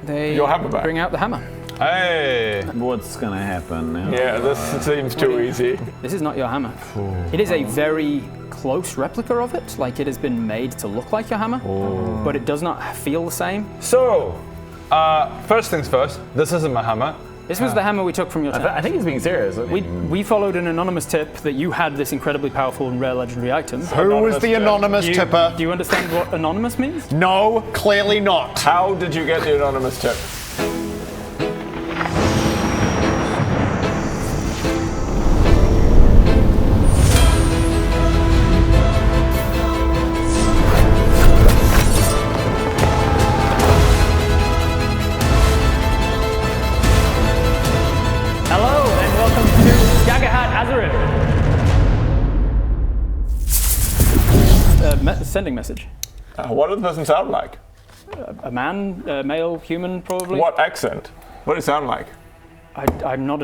They bring out the hammer. Hey! What's gonna happen now? Yeah, this seems too easy. This is not your hammer. It is a very close replica of it. Like, it has been made to look like your hammer, but it does not feel the same. So, first things first, this isn't my hammer. This was the hammer we took from your tent. I think he's being serious. We followed an anonymous tip that you had this incredibly powerful and rare legendary item. Who was the anonymous tipper? Do you understand what anonymous means? No, clearly not. How did you get the anonymous tip? Hello and welcome to Daggerheart Azerim. Sending message. What does the person sound like? A man, a male, human, probably. What accent? What does it sound like? I'm not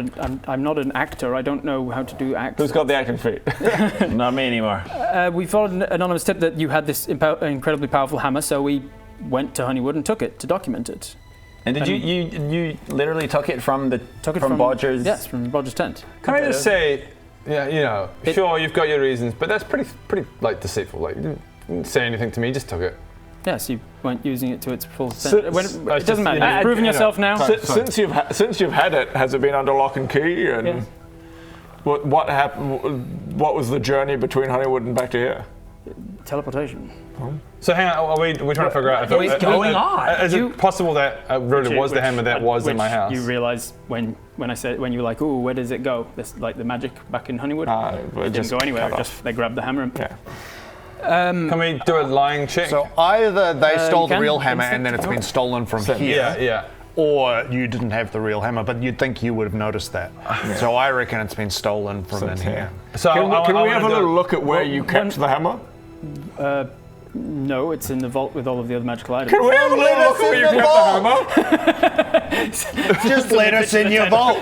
an actor. I don't know how to do acts. Who's got the acting feet? Not me anymore. We followed an anonymous tip that you had this incredibly powerful hammer, so we went to Honeywood and took it to document it. And did you literally took it from from Bodger's? Yes, from Bodger's tent. Can I just say, sure, you've got your reasons, but that's pretty like deceitful. Like, you didn't say anything to me, just took it. Yes, you weren't using it to its full extent. It doesn't matter. Yeah, You've proven yourself now. Since you've had it, has it been under lock and key? And Yes. what happened? What was the journey between Honeywood and back to here? Teleportation. So hang on, are we trying to figure out if is it possible that really was the hammer that was in my house? You realise when you were like, "Ooh, where does it go?" This like the magic back in Honeywood. It didn't go anywhere. They grabbed the hammer and. Yeah. Can we do a lying check? So either they stole the can. real hammer and then Instinct? it's been stolen from here, yeah. or you didn't have the real hammer, but you'd think you would have noticed that. So I reckon it's been stolen from in here. So Can we have a little look at where you kept the hammer? No, it's in the vault with all of the other magical items. Can we have a little look at where you kept the hammer? Just let us in your vault.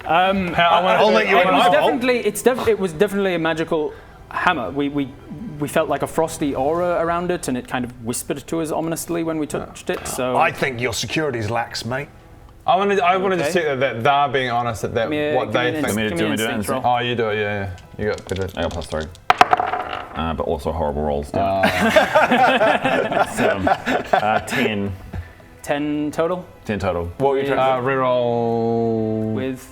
I'll let you in my vault. It was definitely a magical hammer. We felt like a frosty aura around it, and it kind of whispered to us ominously when we touched it. So I think your security's lax, mate. I wanted to check that they're being honest what they think. Give me an instinct roll. Oh, you do it, yeah. You got better. I got +3. But also horrible rolls. 10. 10 total 10 total. What were you trying to reroll? with.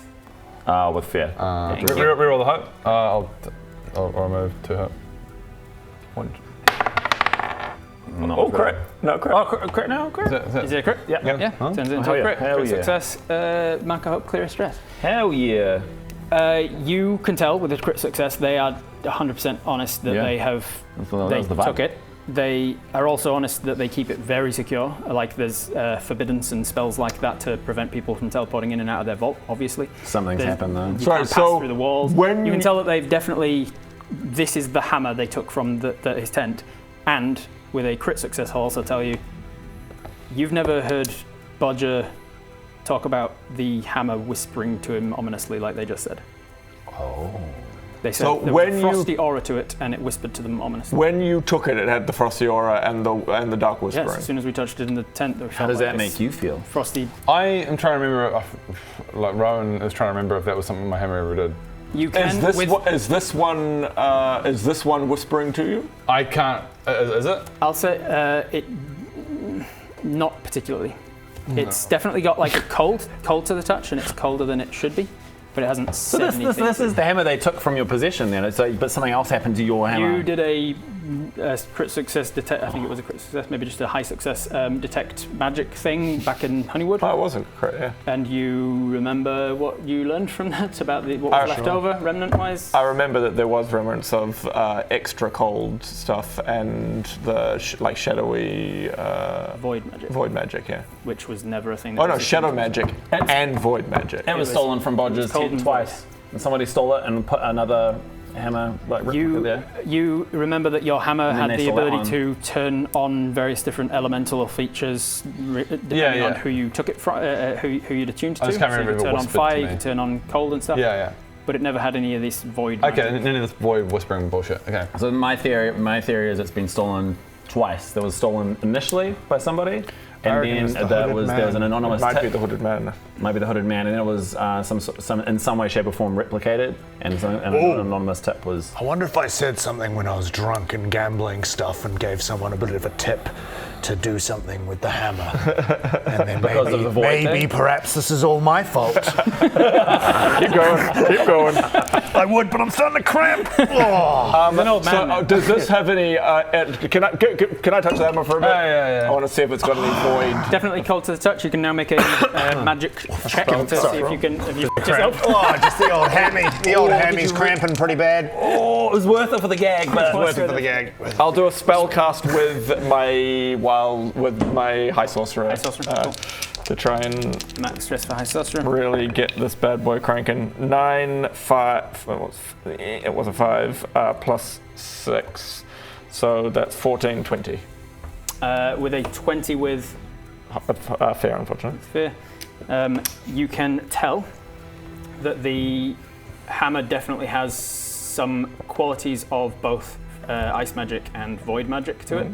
With fear. Reroll the hope. I'll remove 2 hope. Oh, crit. No crit. Oh, crit now? Crit? Is it a crit? Yeah. Huh? Turns it into Oh, a yeah. crit. Hell Crit yeah. success. Mark a hope, clear a stress. Hell yeah. You can tell with a crit success they are 100% honest that Yeah. they have. That They was the vibe. took it. They are also honest that they keep it very secure. Like there's forbiddance and spells like that to prevent people from teleporting in and out of their vault. Obviously, Something's happened though. you Sorry, can't pass so through the walls. when You can you- tell that they've definitely. This is the hammer they took from his tent, and with a crit success, I'll also tell you, you've never heard Bodger talk about the hammer whispering to him ominously like they just said. Oh. They said So there when was a you- frosty aura to it, and it whispered to them ominously. When you took it, it had the frosty aura and the dark whispering. Yes, as soon as we touched it in the tent, How does that make you feel? Frosty. I am trying to remember, like Rowan is trying to remember if that was something my hammer ever did. You can. Is this one whispering to you? I can't. Is it? I'll say it. Not particularly. It's definitely got like a cold to the touch, and it's colder than it should be, but it hasn't So said anything. this is the hammer they took from your possession then, but something else happened to your hammer. You did a crit success detect. I think it was a crit success, maybe just a high success detect magic thing back in Honeywood. Oh, it wasn't crit, yeah. And you remember what you learned from that about what was left over, remnant-wise? I remember that there was remnants of extra cold stuff and the shadowy Void magic, yeah. which was never a thing. Oh no, shadow magic and void magic. It was stolen from Bodger's cold tent and twice. And somebody stole it and put another hammer replica there. You remember that your hammer And then had they the stole that ability one. to turn on various different elemental or features depending on who you took it from, who you'd attuned to. I just can't So you remember could if it turn on whispered fire, to you me. could turn on cold and stuff. Yeah. But it never had any of this void Okay, magic. none of this void whispering bullshit. Okay. So my theory is it's been stolen twice. That was stolen initially by somebody. And then there was an anonymous Might be tip. the hooded man. Might be the hooded man, and then it was some in some way, shape, or form replicated, and an anonymous tip was. I wonder if I said something when I was drunk and gambling stuff and gave someone a bit of a tip to do something with the hammer. And then Because of the void thing? perhaps this is all my fault. Keep going. I would, but I'm starting to cramp. An old man. Does this have any? Can I touch the hammer for a bit? Yeah. I want to see if it's got any void. Definitely cold to the touch. You can now make a magic check to see if you can. If you yourself. Just the old hammy. The old hammy's cramping pretty bad. Oh, it was worth it for the gag, but Worth it for the gag. I'll do a spell cast with my high sorcerer. High sorcerer, cool. To try and Max stress for high sorcerer. really get this bad boy cranking. 9, 5. It was a 5 plus 6, so that's 14, 20. With a 20 with Fair, unfortunately. fear, you can tell that the hammer definitely has some qualities of both ice magic and void magic to it,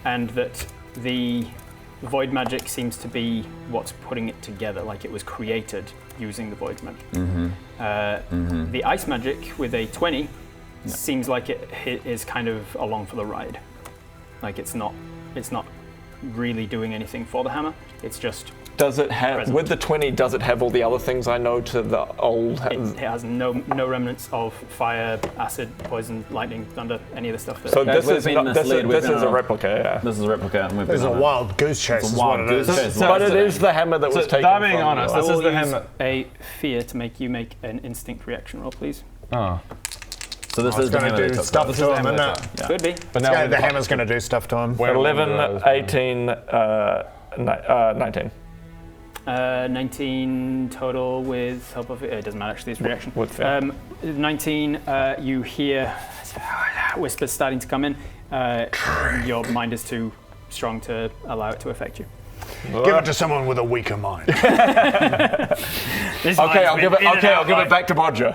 and that the void magic seems to be what's putting it together, like it was created using the void magic. The ice magic with a 20 seems like it is kind of along for the ride. Like it's not really doing anything for the hammer. It's just Does it have, present. with the 20, does it have all the other things I know to the old? it has no remnants of fire, acid, poison, lightning, thunder, any of the stuff that. So this we've is been not, this misled, we've is been a on- replica, yeah. This is a replica, and we've This is been a on wild goose chase, It's a is what wild it goose is. chase. But it is the hammer that was taken that being from honest, I this will is the use hammer. a fear to make you make an instinct reaction roll, please. Oh. So this is the Going hammer to they do took. stuff This to is the him, hammer isn't they it? Could be. But now The hammer's going to do stuff to him. 11, 18, 19. 19 total with help of it doesn't matter actually, it's reaction. With fear. 19, you hear whispers starting to come in. Your mind is too strong to allow it to affect you. Give it to someone with a weaker mind. Okay, I'll give it back to Bodger.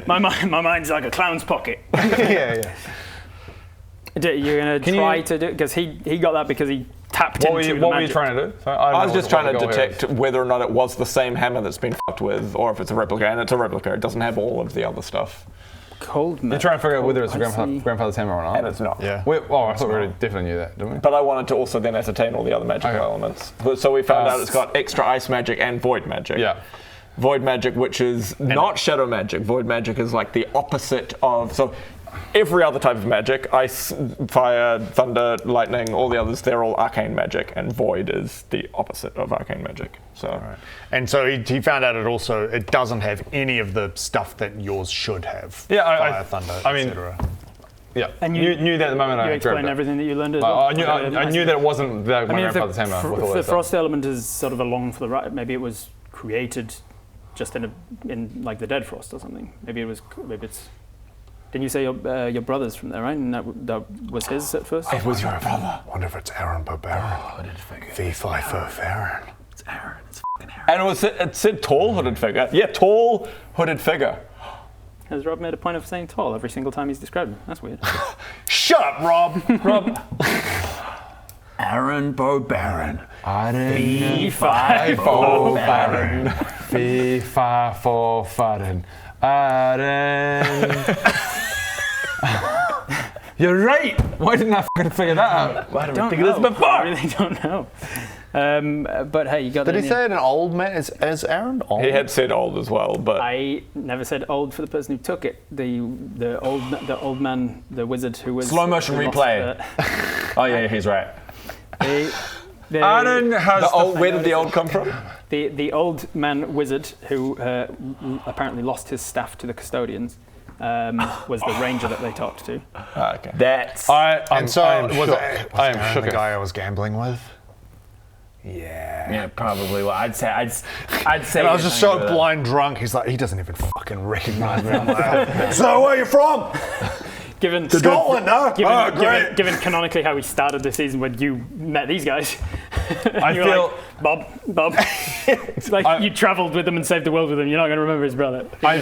My mind's like a clown's pocket. yeah. You're gonna try to do it because he got that because he tapped into the What were you magic. trying to do? So I was just trying to goal here is. detect whether or not it was the same hammer that's been fucked with, or if it's a replica, and it's a replica. It doesn't have all of the other stuff. Cold You're trying to figure out whether it's a icy. grandfather's hammer or not. And it's not. Yeah. I thought we already definitely knew that, didn't we? But I wanted to also then ascertain all the other magical Okay. elements. So we found out it's got extra ice magic and void magic. Yeah. Void magic, which is not shadow magic. Void magic is like the opposite of... So every other type of magic, ice, fire, thunder, lightning, all the others, they're all arcane magic, and void is the opposite of arcane magic. So And so he found out it doesn't have any of the stuff that yours should have. Yeah, Fire, thunder, I mean, etc. Yeah. And you knew that the moment You I grabbed explain it. everything that you learned as well. I knew that it wasn't my I mean, if grandfather's hammer with all the that stuff. frost element is sort of along for the right, maybe it was created just in like the dead frost or something. Maybe it's. Didn't you say your brother's from there, right? And that was his at first. it was your brother. Wonder if it's Aaron Barbarian. V5 for Aaron. It's Aaron. It's fucking Aaron. And it said tall hooded figure. Yeah, tall hooded figure. Has Rob made a point of saying tall every single time he's described him? That's weird. Shut up, Rob. Aaron Barbarian. E5 Oh, Baron. FIFA for Baron. Aaron. You're right. Why didn't I fucking figure that out? Why did we Don't think of this know. before? I really don't know. But hey, you got Did that he in say it an old man? Is Aaron old? He had said old as well, but I never said old for the person who took it. The old man, the wizard who was Slow motion who lost replay. the- Oh yeah, he's right. Aaron has where did the old come from? The old man wizard who apparently lost his staff to the custodians was the ranger that they talked to. Okay. That's I am Was shook. I am Aaron shook. the guy I was gambling with? Yeah. yeah, probably. Well, I'd say. And I was just so blind drunk. He's like, he doesn't even fucking recognize me. I'm like, so where are you from? Given Scotland, no? Given canonically how we started the season when you met these guys, I you were feel. like, Bob. It's like you travelled with them and saved the world with them. You're not going to remember his brother. I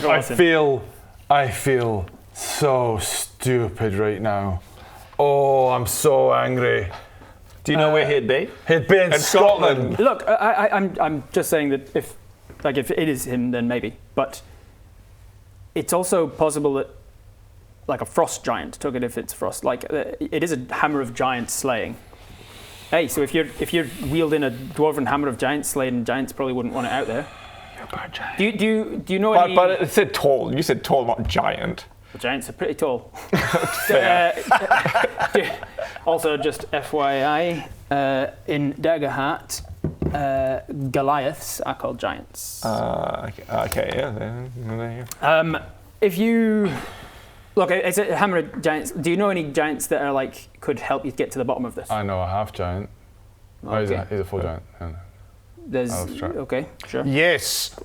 feel so stupid right now. Oh, I'm so angry. Do you know where he'd be? He'd be in Scotland. Look, I'm just saying that if it is him, then maybe. But it's also possible that, like, a frost giant took it if it's frost. Like, it is a hammer of giant slaying. Hey, so if you're wielding a dwarven hammer of giant slaying, giants probably wouldn't want it out there. You're a bird giant. Do you know any? But it said tall. You said tall, not giant. The giants are pretty tall. Also, just FYI, in Daggerheart, Goliaths are called giants. Okay, yeah. There you go. If you look, it's a hammer of giants. Do you know any giants that are like could help you get to the bottom of this? I know a half giant. Oh, he's a full giant. Yeah. There's try. okay, sure. Yes.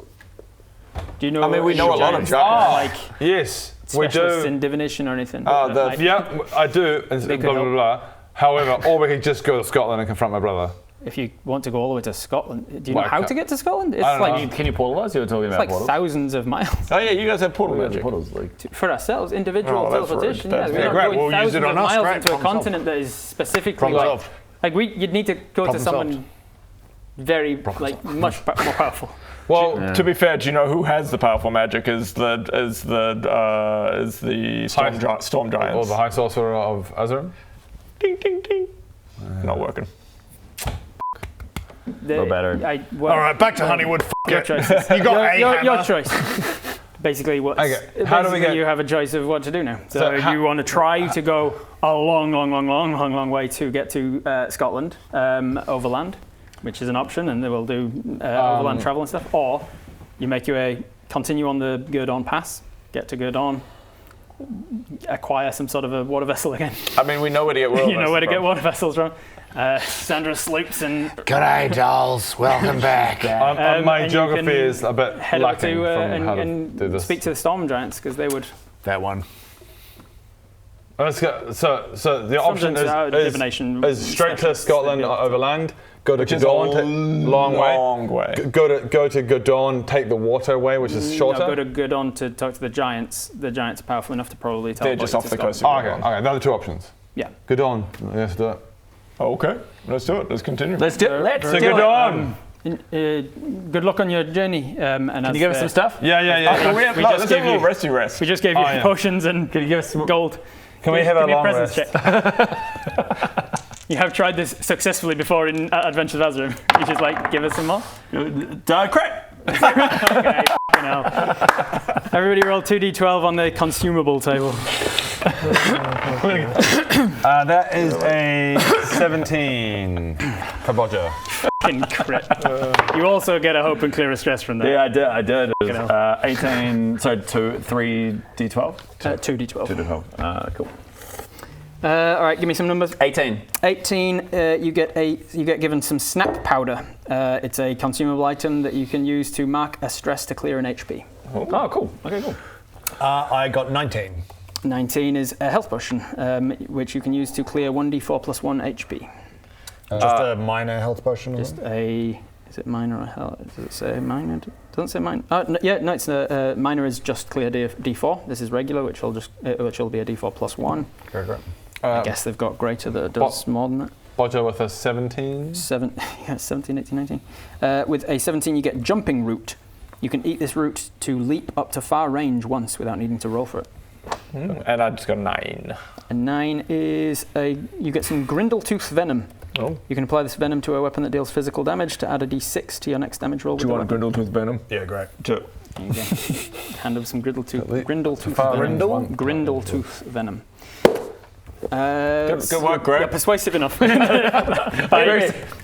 Do you know? I mean, we know a lot of giants. giants. Yes, we Specialists do. in divination or anything? Yeah, I do. And They blah, could blah, blah. However, or we could just go to Scotland and confront my brother. If you want to go all the way to Scotland, do you know Well, how to get to Scotland? It's I don't like know. Can you portalize? You were talking it's about like portals. thousands of miles Oh yeah, you guys have portal magic. Portals, like. for ourselves, individual Oh, that's teleportation. rude. Yeah, That's we're very not great. going We'll use thousands it on of us. miles Great. into a Problem continent that is specifically Problem like, solved. like you'd need to go to Problem someone solved. very like much more powerful. Well, To be fair, do you know who has the powerful magic? Is the storm giants? or the High Sorcerer of Azerim. Ding ding ding. Not working. No better. All right, back to Honeywood. Your choices. You got your hammer. choice. Basically, How do we get- you have a choice of what to do now. So, So you want to try to go a long way to get to Scotland overland, which is an option, and they will do overland travel and stuff. Or you make your way, continue on the Gerdon Pass, get to Gerdon, acquire some sort of a water vessel again. I mean, we know where to get water. You know where to get water vessels from. Sandra sloops and G'day, dolls. Welcome back. My and you geography can is a bit head over lacking to from how to and do this. speak to the storm giants because they would. That one. Let's go. So the option Sometimes our divination is straight to specialists, Scotland they'd be able to- overland. Go to Which is a Gerdon, take long way. Go to Gerdon, take the waterway, which is shorter. No, go to Gerdon to talk to the giants. The giants are powerful enough to probably They're teleport just you off to the coast. Scotland. Okay, they're the two options. Yeah. Gerdon, let's do it. Okay, let's do it. Let's continue. Let's do it. So Gerdon. Good luck on your journey. And Can you give us some stuff? Yeah. Let's just have a gave little you- resty rest. We just gave you Oh, yeah. potions and Can you give us some? gold. Can we have a Give me long presence rest? check. You have tried this successfully before in Adventures of Azerim. You just like give us some more. Crap. Okay, fucking hell. Everybody roll 2d12 on the consumable table. That is a 17 for Bodger. Fucking crit. You also get a hope and clear of stress from that. Yeah, I did. It was, hell. 18. So 3d12. 2d12. Cool. All right, give me some numbers. 18. 18. You get given some snap powder. It's a consumable item that you can use to mark a stress to clear an HP. Oh, cool. Okay, cool. I got 19. 19 is a health potion, which you can use to clear 1d4 plus 1 HP. Just a minor health potion. Just a. Is it minor or health? Does it say minor? Doesn't say minor. Oh, no, yeah, no. It's minor is just clear D4. This is regular, which will be a D4 plus 1. Very great. I guess they've got greater that does more than that. Bodger with a 17. 17, 18, 19. With a 17, you get jumping root. You can eat this root to leap up to far range once without needing to roll for it. And I just got 9. A 9 is you get some Grindletooth venom. Oh. You can apply this venom to a weapon that deals physical damage to add a d6 to your next damage roll. Do you want a Grindletooth venom? Yeah, great. There you go. Hand over some Grindletooth far venom. range. Grindletooth venom. Good work, Greg. Yeah, persuasive enough. Gib.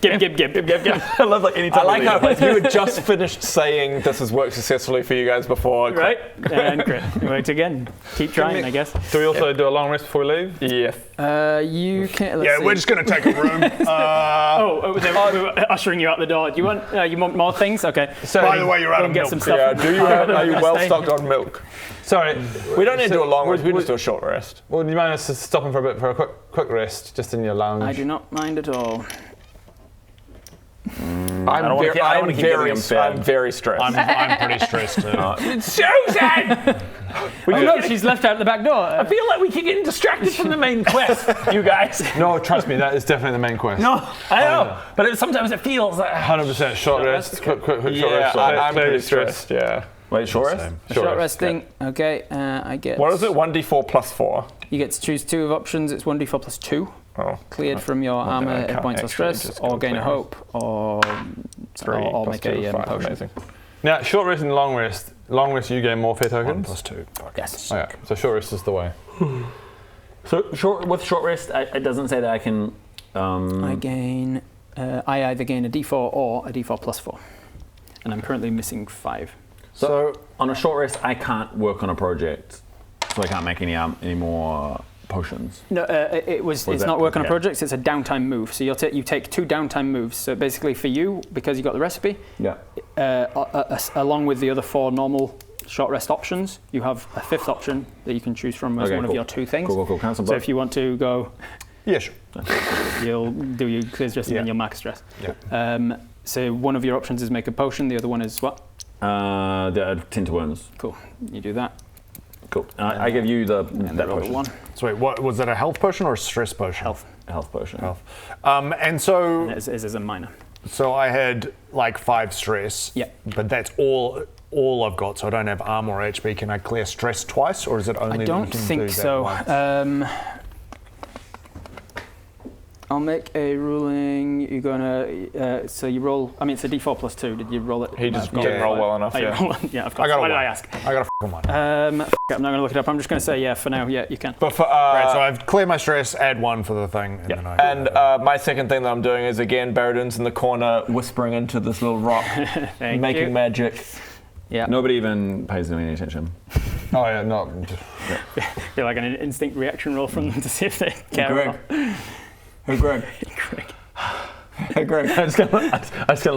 I love like any time. I like how you had just finished saying this has worked successfully for you guys before. Right? And crit. It worked again. Keep trying, I guess. Do we also do a long rest before we leave? Yeah. You can. Let's Yeah, see. we're just going to take a room. We were ushering you out the door. Do you want more things? Okay. So, By the way, you're out Go of and get milk. some stuff. Yeah. Are you well Stay. stocked on milk? sorry. We don't need to do a long rest. We would- just do a short rest. Well, do you mind us stopping for a bit for a quick rest, just in your lounge? I do not mind at all. I don't want to keep giving him fed. I'm very stressed. I'm pretty stressed too. Susan! Oh no, she's left out the back door. I feel like we keep getting distracted from the main quest, you guys. No, trust me, that is definitely the main quest. No, I know, but sometimes it feels like 100% short rest. Quick short rest. I'm Clear pretty your stress. stressed. Yeah. Wait, short rest? Short resting. Okay, I get. What is it? 1d4 plus 4. You get to choose 2 of options. It's 1d4 plus 2. Oh. Cleared from your armor, I hit can't points or actually stress, just or go gain a clear. hope, or 3 or plus make 2 a is 5. potion. Amazing. Now, short rest and long rest. Long rest, you gain more fate tokens. 1 plus 2. Yes. Oh, yeah. So short rest is the way. So with short rest, it doesn't say that I can. I gain. I either gain a d4 or a d4 plus 4, and I'm currently missing 5. So on a short rest, I can't work on a project, so I can't make any more potions. No, it's that- not work on a yeah. project. It's a downtime move. So you take 2 downtime moves. So basically, for you, because you got the recipe, Yeah. along with the other 4 normal short rest options, you have a 5th option that you can choose from as Okay, one of cool. your 2 things. Cool. Cancel So both. if you want to go, Yeah, sure. you'll do your clear stress and then Yeah. your max stress. Yeah. So one of your options is make a potion. The other one is what? The tint to wounds. Cool. You do that. Cool. I give you that Roll a potion. 1. So wait, what was that? A health potion or a stress potion? Health. Health potion. And so It is a minor. I had like 5 stress. Yeah. But that's all I've got. So I don't have armor or HP. Can I clear stress twice, or is it only? I that don't you can think do that so. once? I'll make a ruling. You're gonna. So you roll. I mean, it's a d4 plus 2. Did you roll it? He just Yeah. didn't roll well enough. Oh, you Yeah. roll it? Yeah, of course. I got a Why did 1. I ask? I got a f***ing 1. I'm not going to look it up. I'm just going to say yeah for now. Yeah, you can. But for Right, so I've cleared my stress, add 1 for the thing, and then I. and my second thing that I'm doing is again Baradun's in the corner whispering into this little rock, Thank making you. magic. Yeah. Nobody even pays any attention. Oh, yeah, no. Feel like an instinct reaction roll from them to see if they care. or not. Hey Greg. Greg. Hey Greg. I just gonna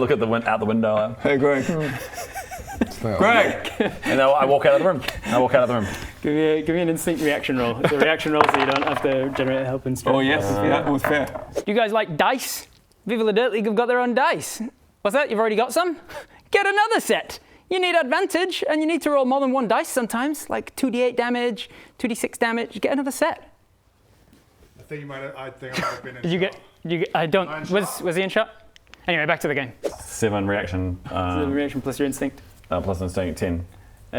look at out the window. Hey Greg. Greg. And then I walk out of the room. Give me an instinct reaction roll. It's a reaction roll, so you don't have to generate a help and strength. Oh yes, that was fair. You guys like dice? Viva la Dirt League have got their own dice. What's that? You've already got some? Get another set. You need advantage, and you need to roll more than 1 dice sometimes, like 2d8 damage, 2d6 damage. Get another set. I think I might have been in. Did you get? I don't. Was he in shot? Anyway, back to the game. 7 reaction. The reaction plus your instinct. Plus instinct 10.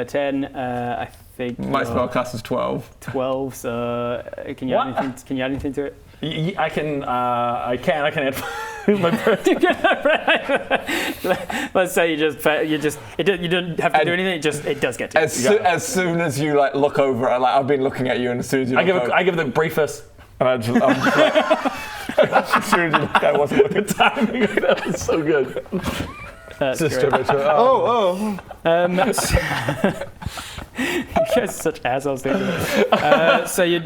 10. I think. My spellcast is 12. 12. So can you add anything? Can you add anything to it? I can add my Let's say you don't have to do anything. It does get to you. As soon as you like look over, I've been looking at you, and as soon as you look over, I give the briefest. and I'm just like, as soon as you look, I wasn't looking. Timing. That was so good. That's Just great. oh. You guys are such assholes. So you've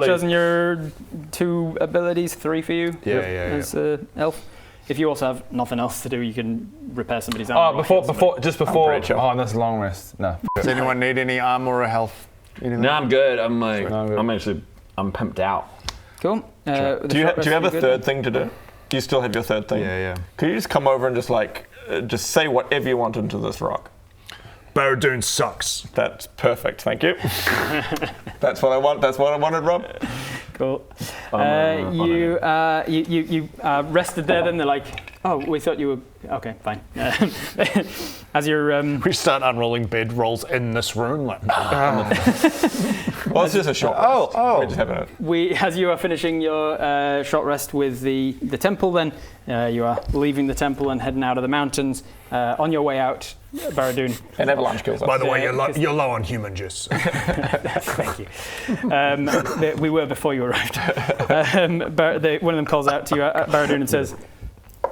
chosen your 2 abilities, 3 for you. Yeah. As elf. If you also have nothing else to do, you can repair somebody's armor. Oh, before. pretty chill. Oh, that's a long rest. No. Does anyone need any armor or health? Anything? No, I'm good. I'm good. I'm pimped out. Cool. Do you have a third thing to do? Do you still have your third thing? Yeah. Could you just come over and just just say whatever you want into this rock? Baradun sucks. That's perfect. Thank you. That's what I want. That's what I wanted, Rob. Cool. You rested there, then they're like, oh, we thought you were, okay, fine. As you're, We start unrolling bed rolls in this room. Like, Well, it's just a short rest. We're just having it. as you are finishing your short rest with the temple, then you are leaving the temple and heading out of the mountains. On your way out, Baradun. And avalanche kills us. by the way, you're low on human juice. Thank you. We were before you arrived. One of them calls out to you, Baradun, and says,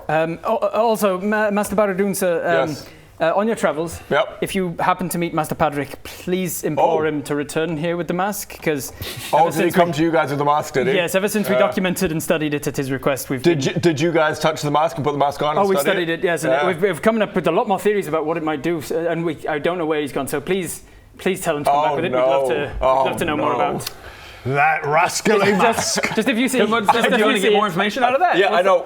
also, Master Baradun, sir, Yes. on your travels, Yep. if you happen to meet Master Padrick, please implore him to return here with the mask, because Did he come to you guys with the mask, did he? yes, ever since we documented and studied it at his request, we've Did you guys touch the mask and put the mask on? we and studied it, yes, and Yeah. we've come up with a lot more theories about what it might do, and I don't know where he's gone, so please tell him to come back with it. We'd love to know more about That rascally mask. Just if you see, Do you want to get more information out of that? Yeah, I know.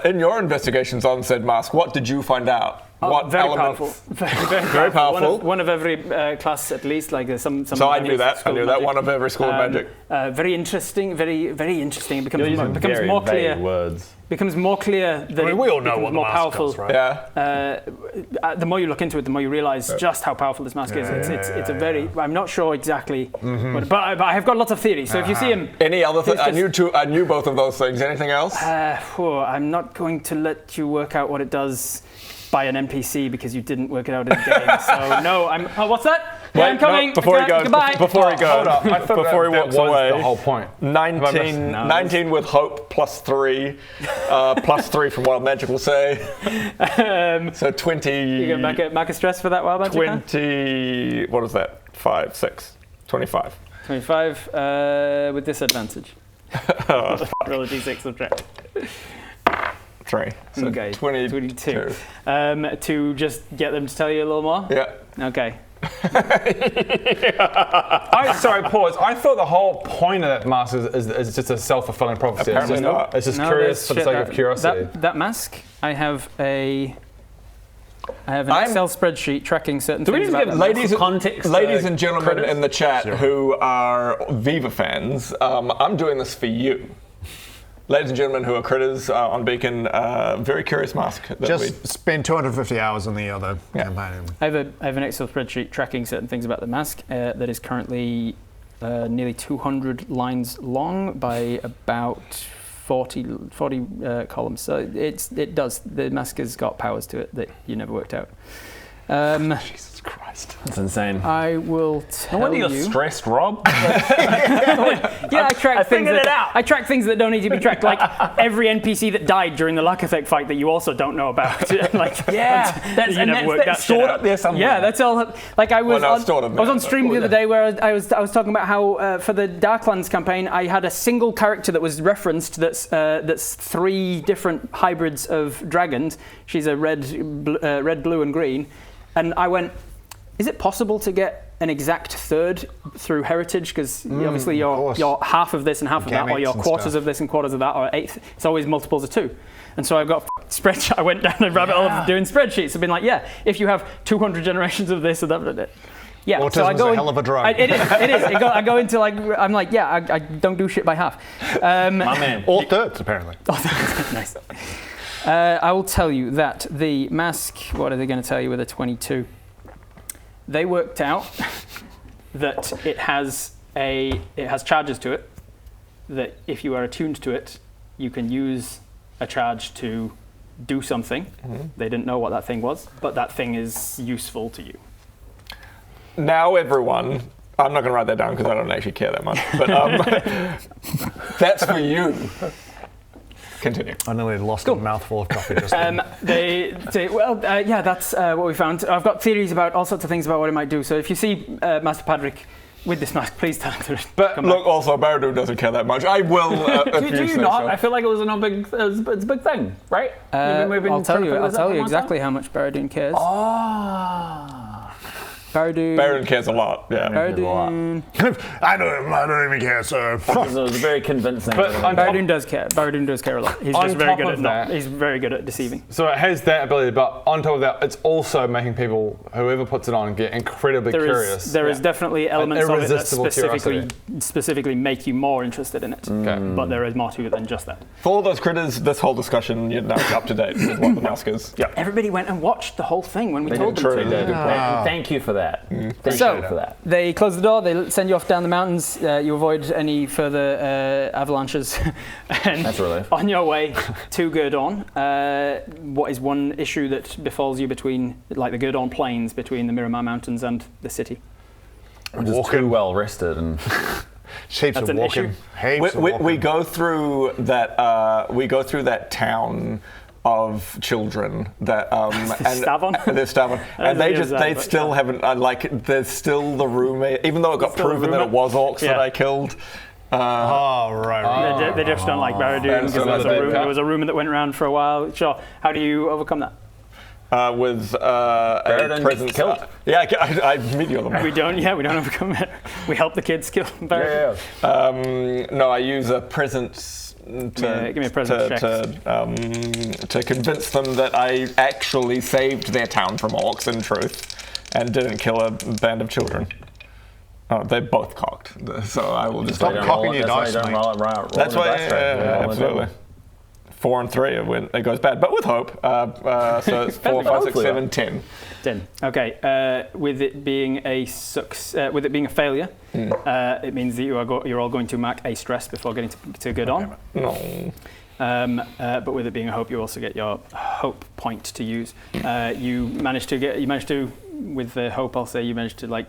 In your investigations on said mask, what did you find out? What very elements? powerful. Very powerful. One of every class, at least. Like some. So I knew that. I school knew of that. magic. One of every school of magic. Very interesting. Very interesting. It becomes You're using becomes very more vague clear. words. Becomes more clear that I mean, we all know becomes what the more mask powerful. does, right? Yeah. The more you look into it, the more you realise just how powerful this mask is. It's a very. I'm not sure exactly, but I have got lots of theories. So if you see him, Any other thing? It's I knew both of those things. Anything else? I'm not going to let you work out what it does by an NPC because you didn't work it out in the game. So no, I'm. Oh, what's that? Yeah, I'm coming. Before he goes. Goodbye. Before he goes. Hold up. I thought Before he that walks was away. the whole point. 19 with hope plus 3. Plus 3 from Wild Magic will say. So 20. You gonna mark a stress for that wild magic? 20. What is that? 5, 6. 25. 25 with disadvantage. Roll a d6 subtract. 3. So Okay, 22. To just get them to tell you a little more? Yeah. Okay. Sorry, pause. I thought the whole point of that mask is just a self-fulfilling prophecy. Apparently not. It's just No, curious there's for the shit sake of curiosity. That mask, I have an I'm- Excel spreadsheet tracking certain Do we things need to about give that ladies context? Ladies and gentlemen credits? in the chat who are Viva fans, I'm doing this for you. Ladies and gentlemen who are critters on Beacon, very curious mask. That Just spend 250 hours on the other campaign. I have an Excel spreadsheet tracking certain things about the mask that is currently nearly 200 lines long by about 40 columns. So the mask has got powers to it that you never worked out. Jesus Christ. That's insane. I will No tell wonder you're you. stressed, Rob. Yeah, I track things figured that it out. I track things that don't need to be tracked, like every NPC that died during the luck effect fight that you also don't know about. Like, That's you never worked that shit stored out. up there somewhere. Yeah, that's all. Like I was, Well, no, it's stored in I was there, on stream the other day where I was talking about how for the Darklands campaign I had a single character that was referenced that's 3 different hybrids of dragons. She's a red, blue, and green, and I went, is it possible to get an exact third through heritage? Because obviously you're half of this and half of that, or you're Gametes and quarters stuff. of this and quarters of that, or eighth. It's always multiples of 2. And so I've got spreadsheet. I went down a rabbit hole of doing spreadsheets. I've been like, yeah, if you have 200 generations of this or that. Yeah, so I Autism's go a in- hell of a drug. It is. I go into like, I'm like, yeah, I don't do shit by half. My man. Or thirds, apparently. Nice. I will tell you that the mask, what are they going to tell you with a 22? They worked out that it has charges to it, that if you are attuned to it, you can use a charge to do something. They didn't know what that thing was, but that thing is useful to you. Now everyone, I'm not going to write that down because I don't actually care that much, but that's for you. Continue. I nearly lost a mouthful of coffee just then. They say, yeah, that's what we found. I've got theories about all sorts of things about what it might do. So if you see Master Padrick with this mask, please tell him to But come look, back. also, Baradu doesn't care that much. I will. Do you not? I feel like it was it's a big thing, right? I'll tell you exactly how much Baradun cares. Oh. Baradun. Baron cares a lot. Yeah. Baradun. I don't even care, so. It was very convincing. But on top, Baradun does care. Baradun does care a lot. He's On just very top good of at that- he's very good at deceiving. so it has that ability, but on top of that, it's also making people, whoever puts it on, get incredibly curious. There is definitely elements of it that irresistible specifically make you more interested in it. Okay. But there is more to it than just that. For all those critters, this whole discussion, you're now up to date with what the mask is. Yeah. Everybody went and watched the whole thing when we They told did, them true, to. they did. Thank you for that. Thank So- you for that. They close the door, they send you off down the mountains, you avoid any further avalanches. And That's a relief. on your way to Gerdon, what is one issue that befalls you between, like the Gerdon plains, between the Miramar Mountains and the city? I'm just too well rested and Heaps That's of an walking. issue. Heaps of walking. We go through that. We go through that town of children that Stavon? They're Stavon, and think it was that, they but still haven't there's still the roommate, even though it got Still a proven that it roommate? was orcs that Yeah. I killed. Oh, right. They just don't like Baradun because another bad there was a rumor that went around for a while. Sure. How do you overcome that? with a Gerdon presence. gets killed. Yeah, I immediately on them. We don't overcome it. We help the kids kill Barrett. No, I use a presence to give me a presence check. to convince them that I actually saved their town from orcs in truth and didn't kill a band of children. Oh, they're both cocked, so I will just Stop cocking your dice, mate. That's why, absolutely. 4 and 3 when it goes bad, but with hope. So it's 4, 5, 6, 7, 10. 10. Okay. With it being a failure, it means that you're all going to mark a stress before getting to Gerdon. No. But with it being a hope, you also get your hope point to use. You managed to with the hope, I'll say you managed to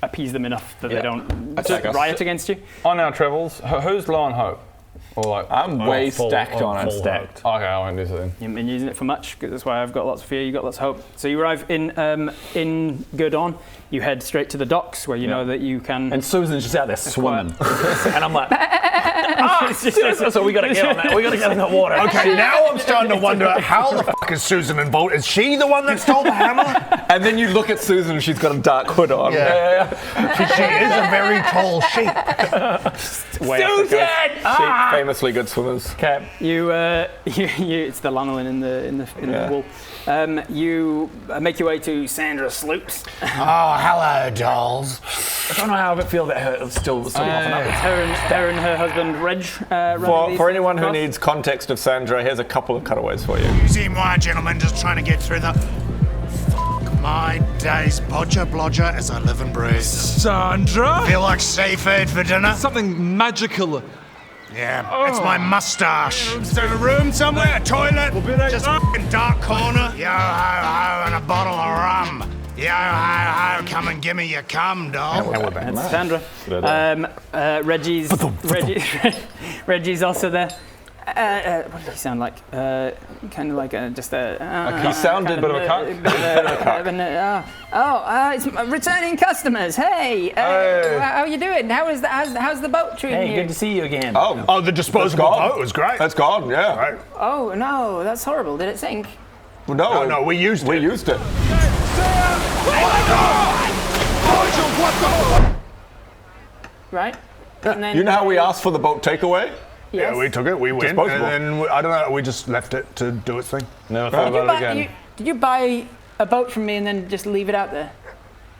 appease them enough that they don't riot against you. On our travels, who's low on hope? Or I'm way stacked on it. Stacked. Okay, I won't do something. You haven't been using it for much, because that's why I've got lots of fear, you've got lots of hope. So you arrive in Gerdon, you head straight to the docks where you know that you can... And Susan's just out there swimming. And I'm like, so we got to get on that. We got to get in the water. Okay, now I'm starting to wonder how the fuck is Susan involved? Is she the one that stole the hammer? And then you look at Susan and she's got a dark hood on. Yeah. She is a very tall sheep. Susan! Famously good swimmers. Okay. You it's the lanolin in the wool. You make your way to Sandra Sloops. Oh, hello, dolls. I don't know how I feel that her still popping up. Her and her husband Reg. For anyone who needs context of Sandra, here's a couple of cutaways for you. Excusez-moi, gentlemen, just trying to get through the... My days, bodger blodger as I live and breathe. Sandra? Feel like seafood for dinner? Something magical. Yeah, it's my mustache. Is there a room somewhere? A toilet? Just a f***ing dark corner? Yo ho ho and a bottle of rum. Yo ho ho, come and give me your cum, doll. That's Sandra. Reggie's also there. What did he sound like? Kind of like just a... He sounded a bit of a cuck. It's returning customers. Hey, how are you doing? How's the boat treating you? Hey, good to see you again. Oh, the disposable boat was great. That's gone, yeah. Right. Oh, no, that's horrible. Did it sink? Well, No, we used it. We used it. Right? And then, You know how we asked for the boat takeaway? Yes. Yeah, we took it, we went, Disposable. and then, I don't know, we just left it to do its thing. Never thought about it again. Did you buy a boat from me and then just leave it out there?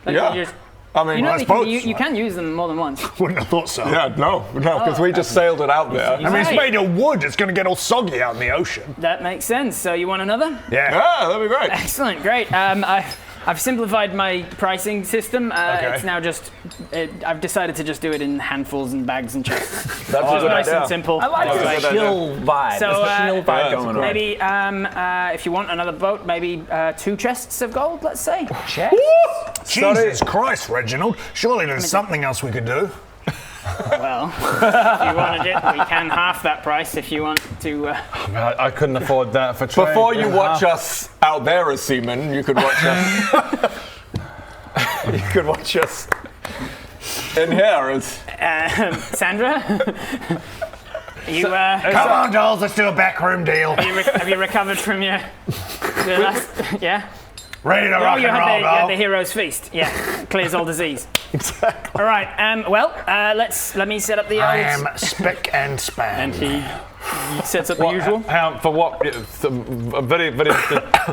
Yeah. You I mean, know, that's boats, you can use them more than once. Wouldn't have thought so. yeah, no, because we just sailed it out there. I mean, it's Right. made of wood. It's going to get all soggy out in the ocean. That makes sense. So you want another? Yeah. Yeah, that'd be great. Excellent, great. I've simplified my pricing system. Okay. It's now just, I've decided to just do it in handfuls and bags and chests. That's a It's good nice idea. and simple. I like Anyway, the chill vibe. So, There's a chill vibe going on. maybe if you want another boat, maybe 2 chests of gold, let's say. Jesus Christ, Reginald. Surely there's something else we could do. Well, if you wanted it, we can half that price if you want to. I couldn't afford that for trade. Before you watch us out there as seamen, you could watch us. You could watch us in here as. Sandra, you Come on, dolls, let's do a backroom deal. have you recovered from your last? Yeah. Ready to Oh, rock you and had roll, the, you had doll. the hero's feast. Yeah, clears all disease. Exactly. All right. Let me set up the. I old- am spick and span. And he sets up the usual. For what?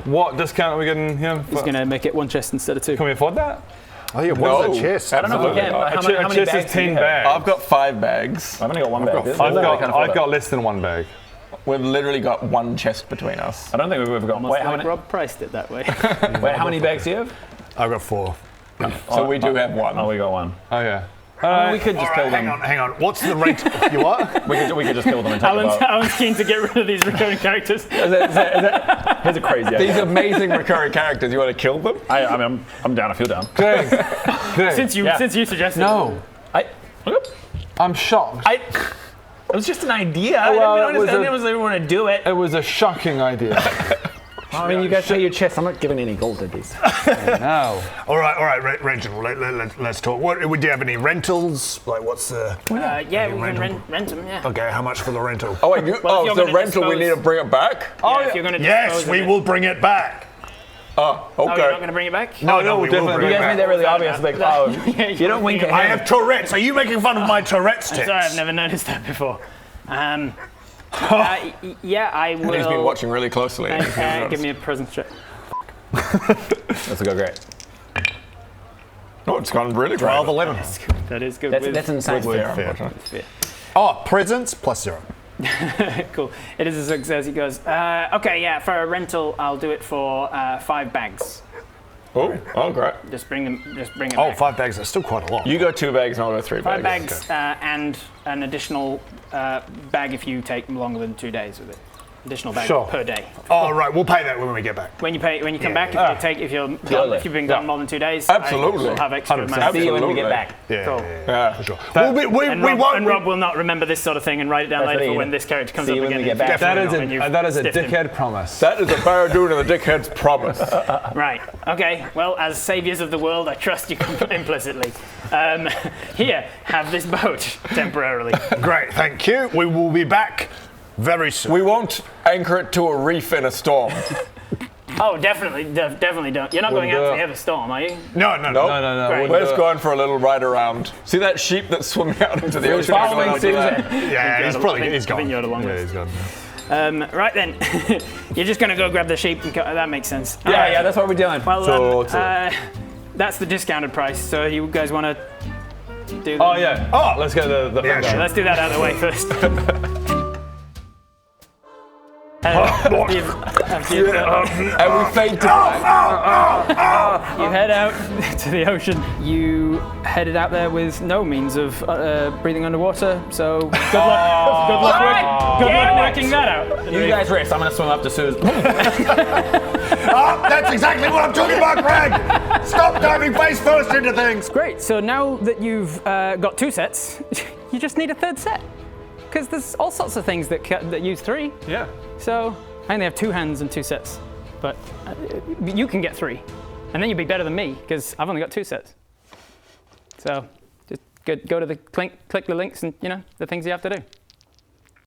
What discount are we getting here? He's gonna make it 1 chest instead of 2. Can we afford that? Oh, yeah, what is a chest? I don't know if we can. A How many chest bags is do you 10 have? bags. I've got 5 bags. I've only got 1 bag. I've got less than 1 bag. We've literally got 1 chest between us. I don't think we've ever got. Almost Wait, like Rob priced it that way. how many bags do you have? I've got 4. So we do have 1. Oh, we got 1. Oh yeah. We could just All kill right, them. hang on. What's the rate? You what? We could just kill them and take them out. Alan's keen to get rid of these recurring characters. Here's a crazy idea. These amazing recurring characters, you want to kill them? I mean, I'm down if you're down. Since you suggested. No, I'm shocked. It was just an idea. Well, I didn't want to do it. It was a shocking idea. I mean, you guys pay your chest. I'm not giving any gold to these. No. All right, Reginald. Let's talk. What do you have? Any rentals? Like, what's the? Yeah, we can rent them. Yeah. Okay, how much for the rental? Oh, wait, Well, if the you're rental, gonna we need to bring it back? If you're going to Yes, we will bring it back. Oh, Oh, you're not okay. going to bring it back? No, we'll we will definitely bring You it guys back. made that really obvious. Like, oh, you don't wink at I him. have Tourette's. Are you making fun of my Tourette's tics? Sorry, I've never noticed that before. Yeah, I will. He's been watching really closely. Give me a presence check. This will go great. Oh, it's gone really great. 12, 11. That is good. That's insane. Fair. Oh, presents plus 0. Cool. It is a success. He goes, okay, yeah, for a rental, I'll do it for 5 bags. Oh, great. Just bring them Oh, back. 5 bags. That's still quite a lot. You go 2 bags and I'll go 3 5 bags. bags and an additional bag if you take longer than 2 days with it. Additional bag Sure. per day. Oh, right. We'll pay that when we get back. When you come back, if you've been gone more than 2 days, Absolutely. I will have extra 100%. money. See you when we Absolutely. get back. Yeah, Cool. Yeah. for sure. And Rob will not remember this sort of thing and write it down That's later what for you when do. this character comes See up you when again. we get back. That is a dickhead promise. That is a Barradoon and the dickhead's promise. Right. Okay. Well, as saviors of the world, I trust you implicitly. Here, have this boat temporarily. Great, thank you. We will be back very soon. We won't anchor it to a reef in a storm. Oh, definitely don't. You're not going out to the Ever Storm, are you? No. No. Great. We're just going for a little ride around. See that sheep that's swimming out into the ocean? following Going out to Susan. Yeah, he's probably he's I gone. think you're the long Yeah, way. he's gone. Right then, you're just going to go grab the sheep and that makes sense. Yeah, Alright. yeah, that's what we're doing. Well, that's the discounted price. So you guys want to do? Oh yeah. Oh, let's get the Yeah, thing sure. Let's do that out of the way first. After you've And we fade to black. you head out to the ocean. You headed out there with no means of breathing underwater. So good luck. Good luck working that out. You guys rest. I'm gonna swim up to Susan. That's exactly what I'm talking about, Greg. Stop diving face first into things. Great. So now that you've got 2 sets, you just need a 3rd set. Because there's all sorts of things that use 3. Yeah. So I only have 2 hands and 2 sets, but you can get 3, and then you'll be better than me because I've only got 2 sets. So just go to the click the links and the things you have to do.